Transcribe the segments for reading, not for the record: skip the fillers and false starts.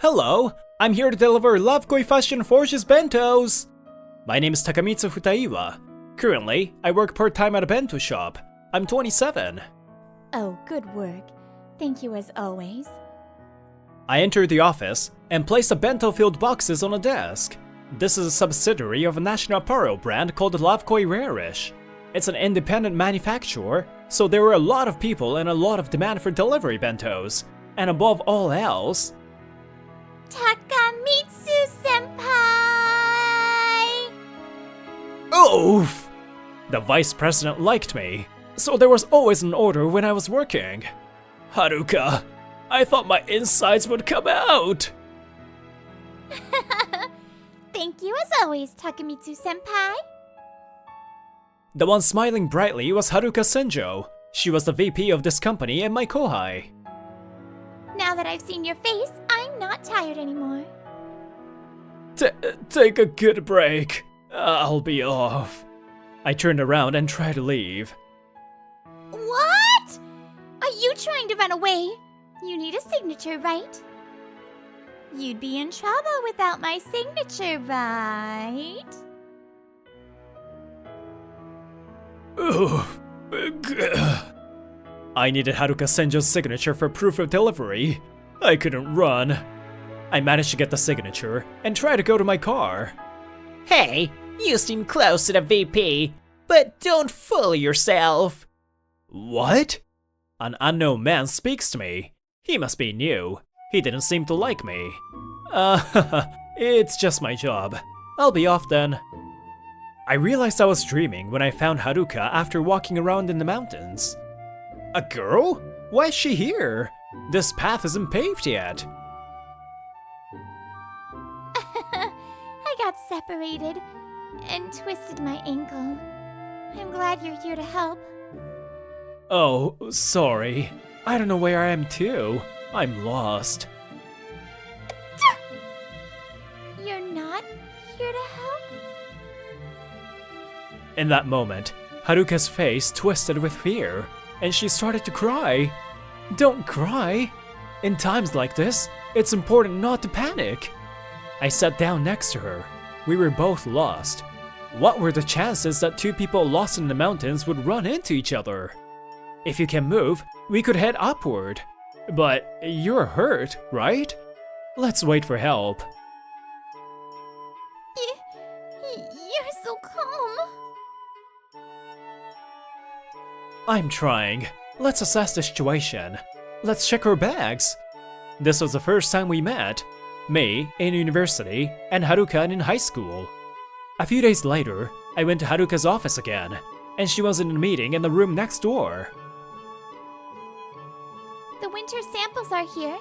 Hello, I'm here to deliver Love Koi Fashion Force's bentos! My name is Takamitsu Futaiwa. Currently, I work part-time at a bento shop. I'm 27. Oh, good work. Thank you as always. I entered the office and placed the bento-filled boxes on a desk. This is a subsidiary of a national apparel brand called Love Koi Rarish. It's an independent manufacturer, so there were a lot of people and a lot of demand for delivery bentos. And above all else, Takamitsu-senpai! oof! The vice president liked me, so there was always an order when I was working. Haruka, I thought my insides would come out! Thank you as always, Takamitsu-senpai. The one smiling brightly was Haruka Senjo. She was the VP of this company and my kohai. Now that I've seen your face, I'm not tired anymore. Take a good break. I'll be off. I turned around and tried to leave. What? Are you trying to run away? You need a signature, right? You'd be in trouble without my signature, right? I needed Haruka Senjo's signature for proof of delivery. I couldn't run. I managed to get the signature and tried to go to my car. Hey, you seem close to the VP, but don't fool yourself. What? An unknown man speaks to me. He must be new. He didn't seem to like me. It's just my job. I'll be off then. I realized I was dreaming when I found Haruka after walking around in the mountains. A girl? Why is she here? This path isn't paved yet. I got separated and twisted my ankle. I'm glad you're here to help. Oh, sorry. I don't know where I am too. I'm lost. You're not here to help? In that moment, Haruka's face twisted with fear, and she started to cry. Don't cry. In times like this, it's important not to panic. I sat down next to her. We were both lost. What were the chances that two people lost in the mountains would run into each other? If you can move, we could head upward. But you're hurt, right? Let's wait for help. You're so calm. I'm trying. Let's assess the situation. Let's check our bags. This was the first time we met. Me in university and Haruka in high school. A few days later, I went to Haruka's office again, and she was in a meeting in the room next door. The winter samples are here,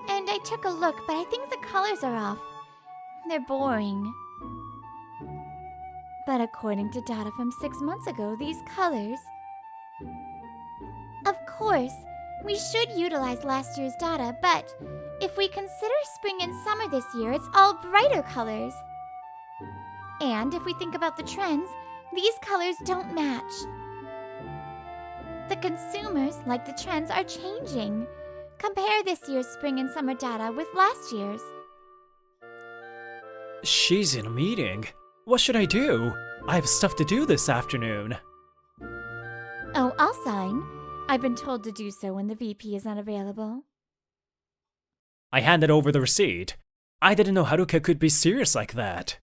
and I took a look, but I think the colors are off. They're boring. But according to data from 6 months ago, these colors... Of course, we should utilize last year's data, but if we consider spring and summer this year, it's all brighter colors. And if we think about the trends, these colors don't match. The consumers, like the trends, are changing. Compare this year's spring and summer data with last year's. She's in a meeting. What should I do? I have stuff to do this afternoon. Oh, I'll sign. I've been told to do so when the VP is unavailable. I handed over the receipt. I didn't know Haruka could be serious like that.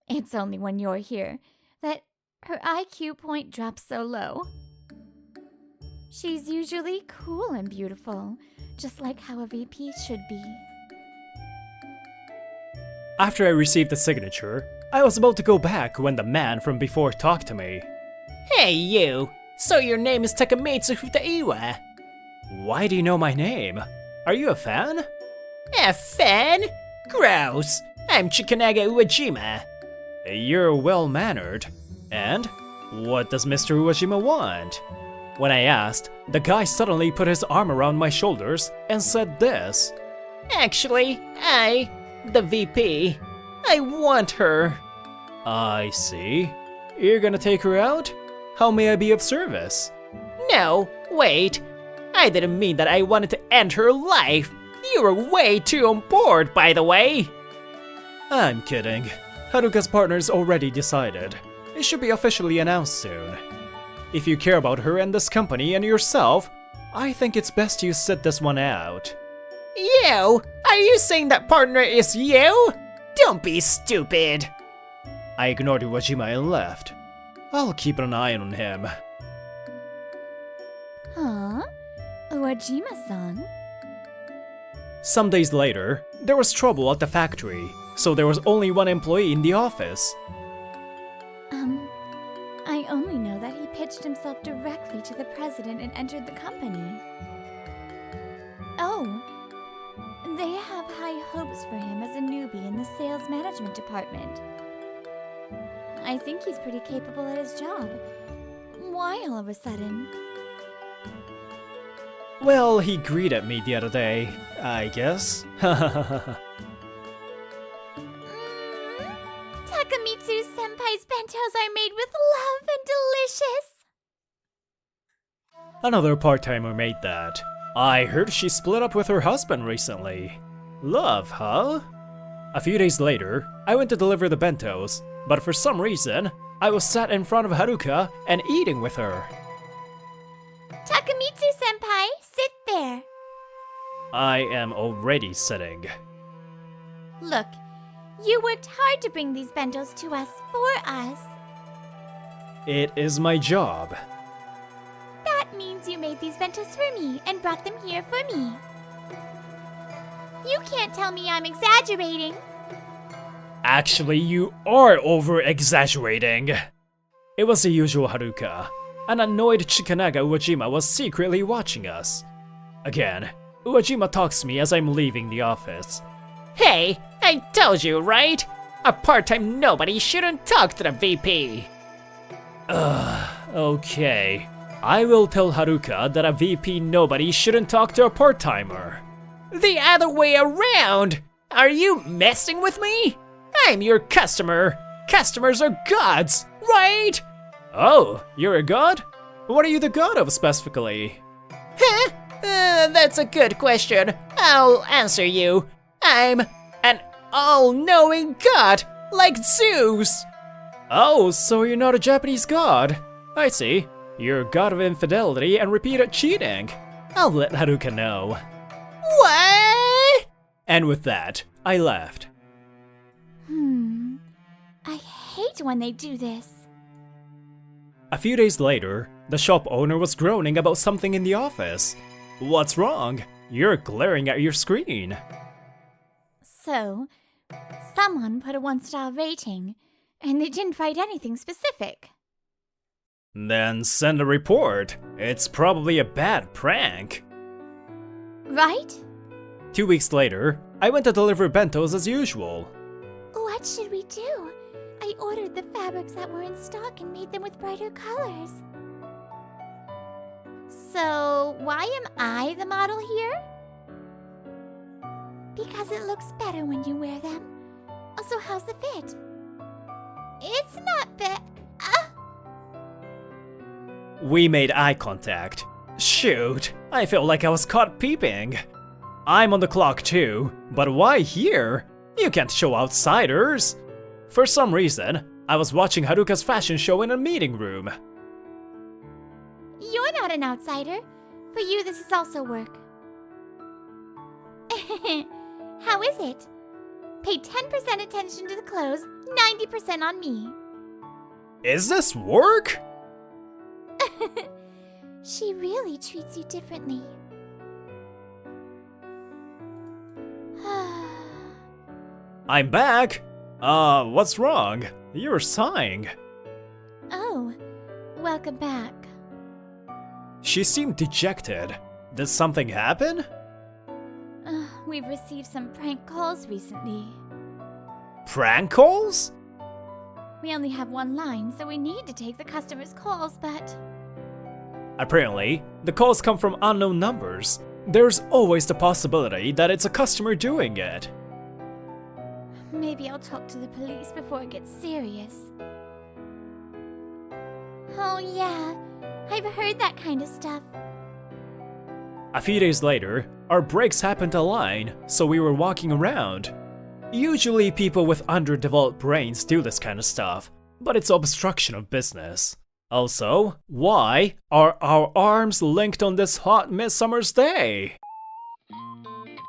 It's only when you're here that her IQ point drops so low. She's usually cool and beautiful, just like how a VP should be. After I received the signature, I was about to go back when the man from before talked to me. Hey you, so your name is Takamitsu Futaiwa? Why do you know my name? Are you a fan? A fan? Gross. I'm Chikanaga Uejima. You're well-mannered. And? What does Mr. Uejima want? When I asked, the guy suddenly put his arm around my shoulders and said this. Actually, the VP, I want her. I see. You're gonna take her out? How may I be of service? No, wait. I didn't mean that I wanted to end her life. You were way too on board, by the way. I'm kidding. Haruka's partner's already decided. It should be officially announced soon. If you care about her and this company and yourself, I think it's best you sit this one out. You? Are you saying that partner is you? Don't be stupid. I ignored Uwajima and left. I'll keep an eye on him. Huh? Uwajima-san? Some days later, there was trouble at the factory, so there was only one employee in the office. I only know that he pitched himself directly to the president and entered the company. Oh, they have high hopes for him as a newbie in the sales management department. I think he's pretty capable at his job. Why all of a sudden? Well, he greeted me the other day, I guess. Takamitsu-senpai's bentos are made with love and delicious. Another part-timer made that. I heard she split up with her husband recently. Love, huh? A few days later, I went to deliver the bentos, but for some reason, I was sat in front of Haruka and eating with her. Takamitsu-senpai, sit there. I am already sitting. Look, you worked hard to bring these bentos to us for us. It is my job. That means you made these bentos for me and brought them here for me. You can't tell me I'm exaggerating. Actually, you are over-exaggerating. It was the usual Haruka. An annoyed Chikanaga Uwajima was secretly watching us. Again, Uwajima talks to me as I'm leaving the office. Hey, I told you, right? A part-time nobody shouldn't talk to the VP. Okay. I will tell Haruka that a VP nobody shouldn't talk to a part-timer. The other way around! Are you messing with me? I'm your customer. Customers are gods, right? Oh, you're a god? What are you the god of specifically? Huh? That's a good question. I'll answer you. I'm an all-knowing god, like Zeus. Oh, so you're not a Japanese god. I see. You're a god of infidelity and repeated cheating. I'll let Haruka know. What? And with that, I left. I hate when they do this. A few days later, the shop owner was groaning about something in the office. What's wrong? You're glaring at your screen. So, someone put a 1-star rating, and they didn't write anything specific. Then send a report. It's probably a bad prank. Right? 2 weeks later, I went to deliver bentos as usual. What should we do? I ordered the fabrics that were in stock and made them with brighter colors. So, why am I the model here? Because it looks better when you wear them. Also, how's the fit? It's not bad. We made eye contact. Shoot, I felt like I was caught peeping. I'm on the clock too, but why here? You can't show outsiders. For some reason, I was watching Haruka's fashion show in a meeting room. You're not an outsider. For you, this is also work. How is it? Pay 10% attention to the clothes, 90% on me. Is this work? She really treats you differently. I'm back. What's wrong? You're sighing. Oh, welcome back. She seemed dejected. Did something happen? We've received some prank calls recently. Prank calls? We only have one line, so we need to take the customers' calls, but... Apparently, the calls come from unknown numbers. There's always the possibility that it's a customer doing it. Maybe I'll talk to the police before it gets serious. Oh yeah, I've heard that kind of stuff. A few days later, Our breaks happened to align, so we were walking around. Usually people with underdeveloped brains do this kind of stuff, but it's obstruction of business. Also, why are our arms linked on this hot midsummer's day?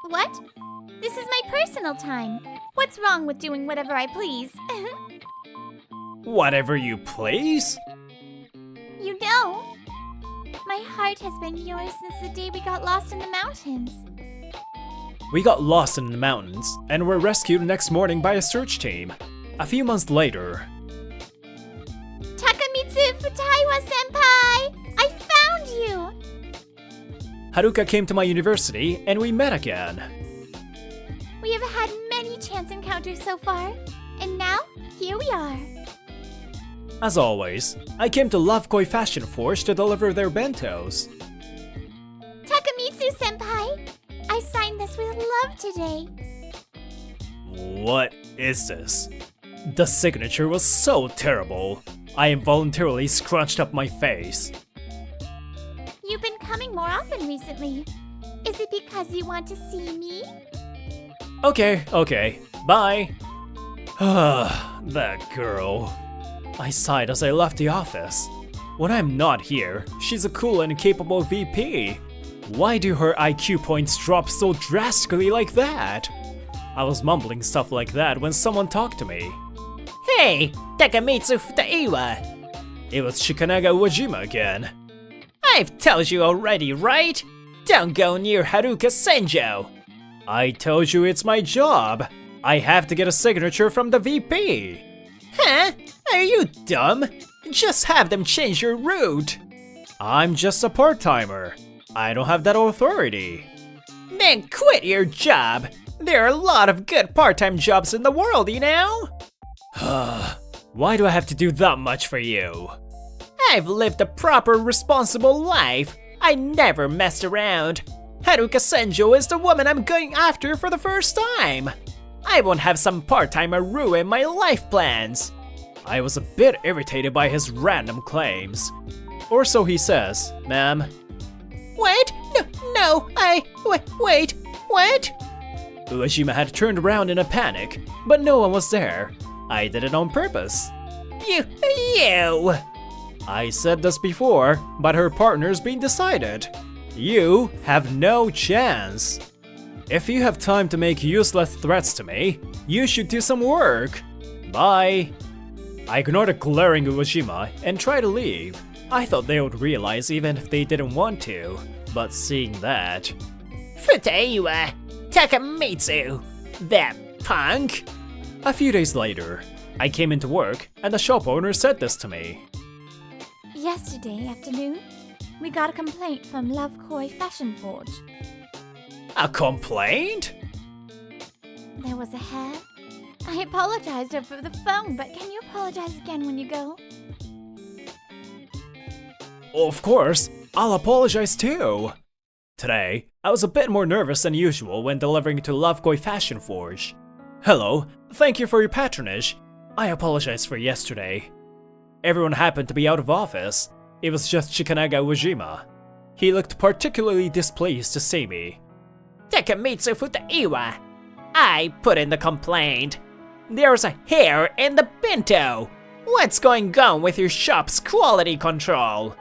What? This is my personal time. What's wrong with doing whatever I please? Whatever you please? You know, my heart has been yours since the day we got lost in the mountains. We got lost in the mountains and were rescued next morning by a search team. A few months later, Takamitsu Futaiwa-senpai! I found you! Haruka came to my university and we met again. We have had many chance encounters so far, and now, here we are. As always, I came to Love Koi Fashion Forge to deliver their bentos. Takamitsu-senpai! I signed this with love today. What is this? The signature was so terrible. I involuntarily scrunched up my face. You've been coming more often recently. Is it because you want to see me? Okay, bye. That girl. I sighed as I left the office. When I'm not here, she's a cool and capable VP. Why do her IQ points drop so drastically like that? I was mumbling stuff like that when someone talked to me. Hey, Takamitsu Futaiwa. It was Shikanaga Uejima again. I've told you already, right? Don't go near Haruka Senjo. I told you it's my job. I have to get a signature from the VP. Huh? Are you dumb? Just have them change your route. I'm just a part-timer. I don't have that authority. Then quit your job. There are a lot of good part-time jobs in the world, you know? Why do I have to do that much for you? I've lived a proper, responsible life. I never messed around. Haruka Senjo is the woman I'm going after for the first time. I won't have some part-timer ruin my life plans. I was a bit irritated by his random claims. Or so he says, ma'am. Wait, wait, what? Uejima had turned around in a panic, but no one was there. I did it on purpose. You! I said this before, but her partner's been decided. You have no chance. If you have time to make useless threats to me, you should do some work. Bye. I ignored a glaring Uejima and tried to leave. I thought they would realize even if they didn't want to, but seeing that... Futaiwa! Takamitsu! That punk! A few days later, I came into work and the shop owner said this to me. Yesterday afternoon, we got a complaint from Love Koi Fashion Forge. A complaint? There was a hair. I apologized over the phone, but can you apologize again when you go? Of course, I'll apologize too. Today, I was a bit more nervous than usual when delivering to Love Koi Fashion Forge. Hello, thank you for your patronage. I apologize for yesterday. Everyone happened to be out of office. It was just Shikanaga Uejima. He looked particularly displeased to see me. Takamitsu Futaiwa! I put in the complaint. There's a hair in the bento. What's going on with your shop's quality control?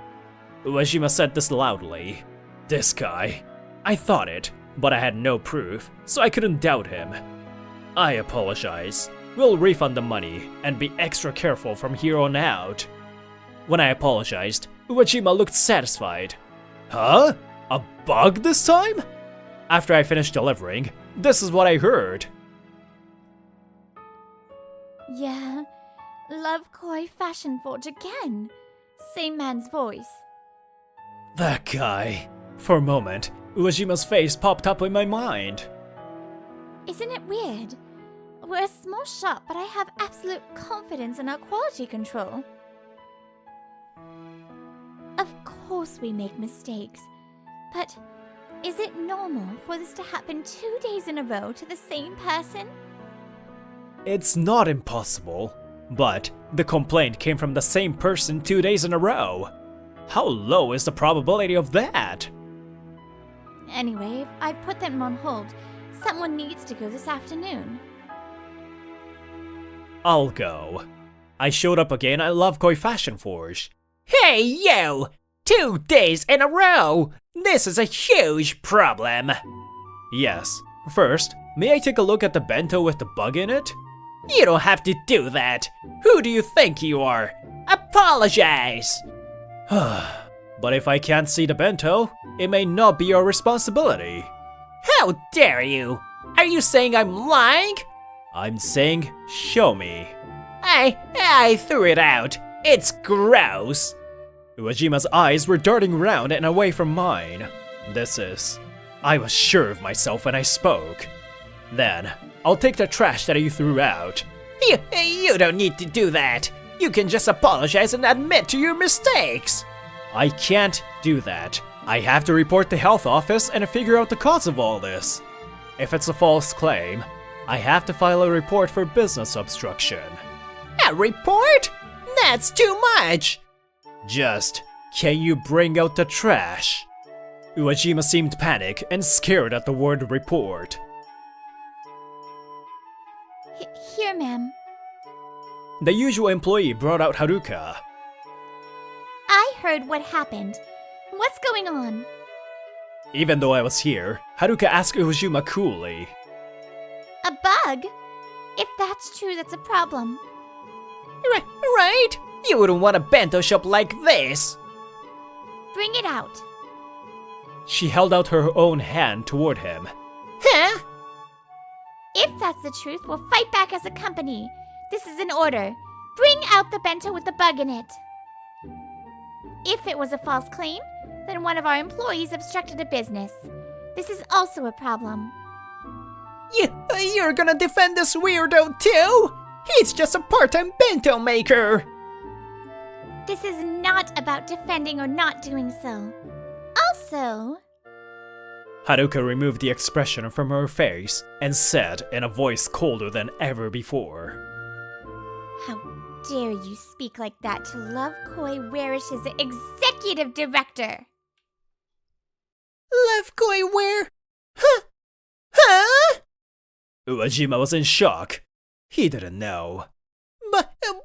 Uejima said this loudly. This guy. I thought it, but I had no proof, so I couldn't doubt him. I apologize. We'll refund the money and be extra careful from here on out. When I apologized, Uejima looked satisfied. Huh? A bug this time? After I finished delivering, this is what I heard. Yeah, Love Koi Fashion Forge again. Same man's voice. That guy. For a moment, Uejima's face popped up in my mind. Isn't it weird? We're a small shop, but I have absolute confidence in our quality control. Of course we make mistakes, but is it normal for this to happen 2 days in a row to the same person? It's not impossible, but the complaint came from the same person 2 days in a row. How low is the probability of that? Anyway, I've put them on hold. Someone needs to go this afternoon. I'll go. I showed up again at Lovekoi Fashion Forge. Hey, you! 2 days in a row! This is a huge problem. Yes. First, may I take a look at the bento with the bug in it? You don't have to do that. Who do you think you are? Apologize! But if I can't see the bento, it may not be your responsibility. How dare you? Are you saying I'm lying? I'm saying, show me. I threw it out. It's gross. Uejima's eyes were darting round and away from mine. I was sure of myself when I spoke. Then, I'll take the trash that you threw out. You don't need to do that. You can just apologize and admit to your mistakes. I can't do that. I have to report the health office and figure out the cause of all this. If it's a false claim, I have to file a report for business obstruction. A report? That's too much. Can you bring out the trash? Uejima seemed panicked and scared at the word report. Here, ma'am. The usual employee brought out Haruka. I heard what happened. What's going on? Even though I was here, Haruka asked Uejima coolly. A bug? If that's true, that's a problem. Right? You wouldn't want a bento shop like this. Bring it out. She held out her own hand toward him. Huh? If that's the truth, we'll fight back as a company. This is an order. Bring out the bento with the bug in it. If it was a false claim, then one of our employees obstructed a business. This is also a problem. You're gonna defend this weirdo too? He's just a part-time bento maker. This is not about defending or not doing so. Also... Haruka removed the expression from her face and said in a voice colder than ever before. How dare you speak like that to Lovekoi Wearish's executive director? Lovekoi Wear? Huh? Uejima was in shock. He didn't know.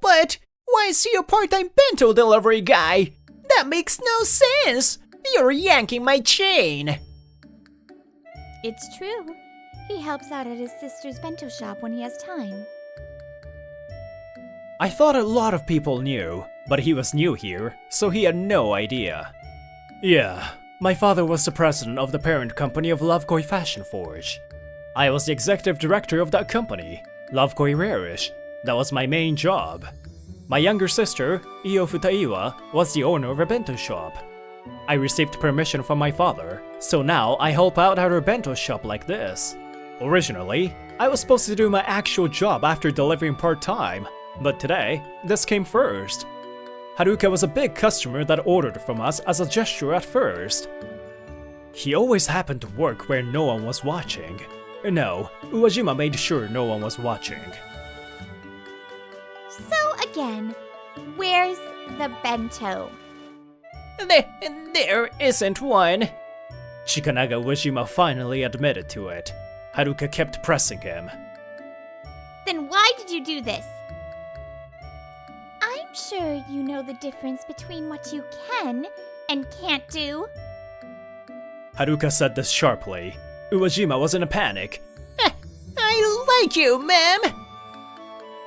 But why is he a part-time bento delivery guy? That makes no sense. You're yanking my chain. It's true. He helps out at his sister's bento shop when he has time. I thought a lot of people knew, but he was new here, so he had no idea. Yeah, my father was the president of the parent company of Lovekoi Fashion Forge. I was the executive director of that company, Lovekoi Wearish. That was my main job. My younger sister, Io Futaiwa, was the owner of a bento shop. I received permission from my father, so now I help out at her bento shop like this. Originally, I was supposed to do my actual job after delivering part-time, but today, this came first. Haruka was a big customer that ordered from us as a gesture at first. He always happened to work where no one was watching. No, Uejima made sure no one was watching. So again, where's the bento? There isn't one. Chikanaga Uejima finally admitted to it. Haruka kept pressing him. Then why did you do this? I'm sure you know the difference between what you can and can't do. Haruka said this sharply. Uejima was in a panic. I like you, ma'am.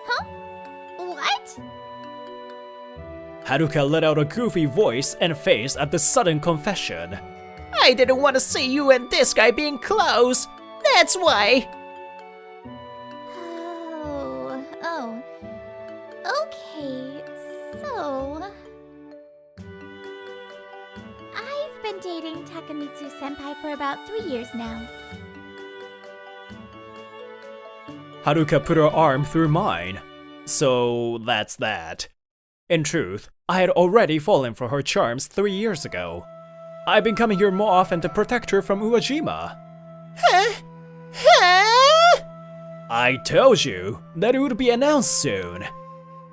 Huh? What? Haruka let out a goofy voice and face at the sudden confession. I didn't want to see you and this guy being close. That's why. Oh. Okay, so... I've been dating Takamitsu-senpai for about 3 years now. Haruka put her arm through mine. So that's that. In truth, I had already fallen for her charms 3 years ago. I've been coming here more often to protect her from Uejima. Huh? I told you that it would be announced soon.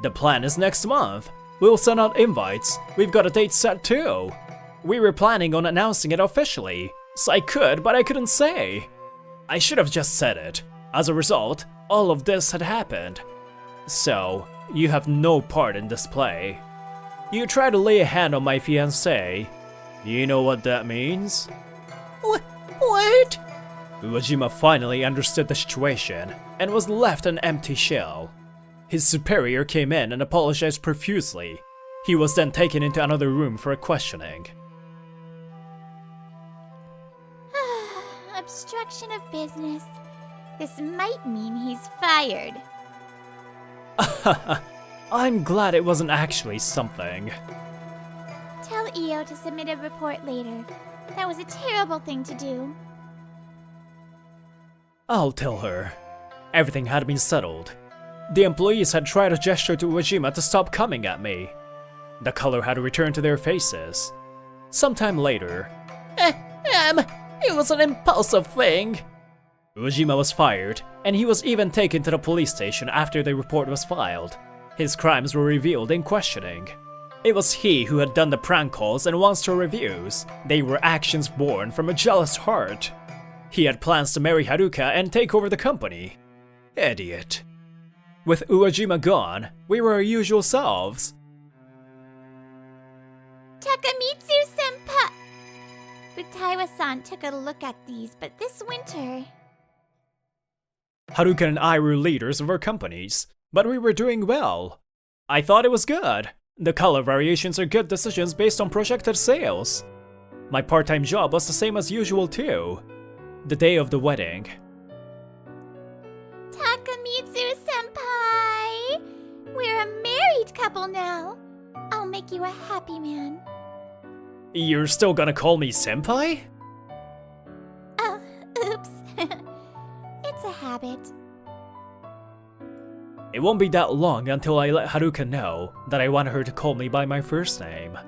The plan is next month. We'll send out invites. We've got a date set too. We were planning on announcing it officially, So I could, but I couldn't say. I should have just said it. As a result, all of this had happened. So, you have no part in this play. You try to lay a hand on my fiancé. You know what that means? What? Uejima finally understood the situation and was left an empty shell. His superior came in and apologized profusely. He was then taken into another room for a questioning. Obstruction of business. This might mean he's fired. I'm glad it wasn't actually something. Tell Io to submit a report later. That was a terrible thing to do. I'll tell her. Everything had been settled. The employees had tried to gesture to Uejima to stop coming at me. The color had returned to their faces. Sometime later, It was an impulsive thing. Uejima was fired, and he was even taken to the police station after the report was filed. His crimes were revealed in questioning. It was he who had done the prank calls and one-star reviews. They were actions born from a jealous heart. He had plans to marry Haruka and take over the company. Idiot. With Uejima gone, we were our usual selves. Takamitsu-senpai! Futaiwa-san took a look at these, but this winter... Haruka and I were leaders of our companies, but we were doing well. I thought it was good. The color variations are good decisions based on projected sales. My part-time job was the same as usual too. The day of the wedding. Takamitsu-senpai! We're a married couple now. I'll make you a happy man. You're still gonna call me senpai? Oh, oops. It's a habit. It won't be that long until I let Haruka know that I want her to call me by my first name.